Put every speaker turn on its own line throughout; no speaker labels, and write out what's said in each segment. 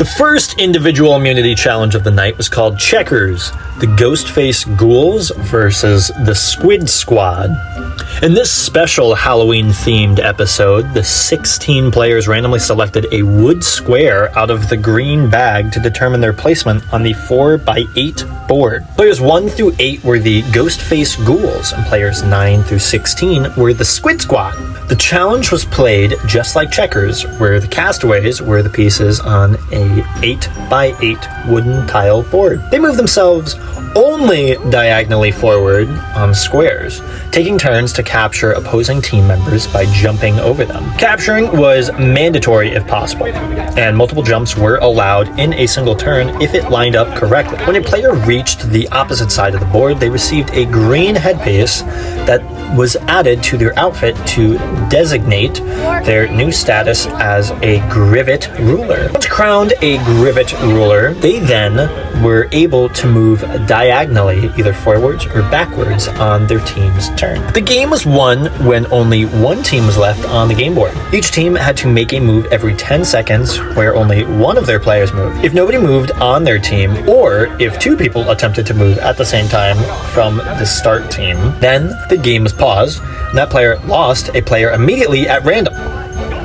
first individual immunity challenge of the night was called Checkers, the Ghostface Ghouls versus the Squid Squad. In this special Halloween-themed episode, the 16 players randomly selected a wood square out of the green bag to determine their placement on the 4x8 board. Players 1 through 8 were the Ghostface Ghouls, and players 9 through 16 were the Squid Squad. The challenge was played just like Checkers, where the castaways were the pieces on a 8x8 wooden tile board. They moved themselves only diagonally forward on squares, taking turns to capture opposing team members by jumping over them. Capturing was mandatory if possible, and multiple jumps were allowed in a single turn if it lined up correctly. When a player reached the opposite side of the board, they received a green headpiece that was added to their outfit to designate their new status as a Grivet ruler. Once crowned a Grivet ruler, they then were able to move diagonally, either forwards or backwards, on their team's turn. The game was won when only one team was left on the game board. Each team had to make a move every 10 seconds where only one of their players moved. If nobody moved on their team, or if two people attempted to move at the same time from the start team, then the game was paused, and that player lost a player immediately at random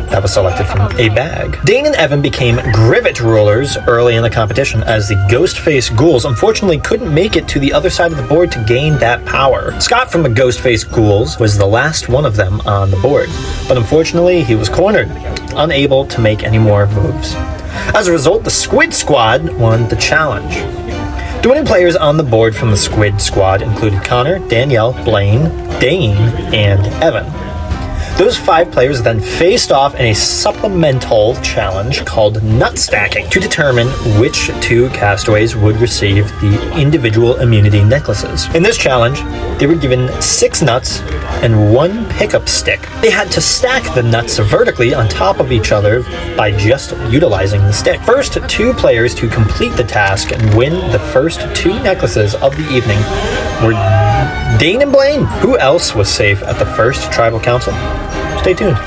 that was selected from a bag. Dane and Evan became Grivet rulers early in the competition, as the Ghostface Ghouls unfortunately couldn't make it to the other side of the board to gain that power. Scott from the Ghostface Ghouls was the last one of them on the board, but unfortunately he was cornered, unable to make any more moves. As a result, the Squid Squad won the challenge. The winning players on the board from the Squid Squad included Connor, Danielle, Blaine, Dane, and Evan. Those 5 players then faced off in a supplemental challenge called Nut Stacking to determine which 2 castaways would receive the individual immunity necklaces. In this challenge, they were given 6 nuts and 1 pickup stick. They had to stack the nuts vertically on top of each other by just utilizing the stick. First 2 players to complete the task and win the first 2 necklaces of the evening were Dane and Blaine. Who else was safe at the first tribal council? Stay tuned.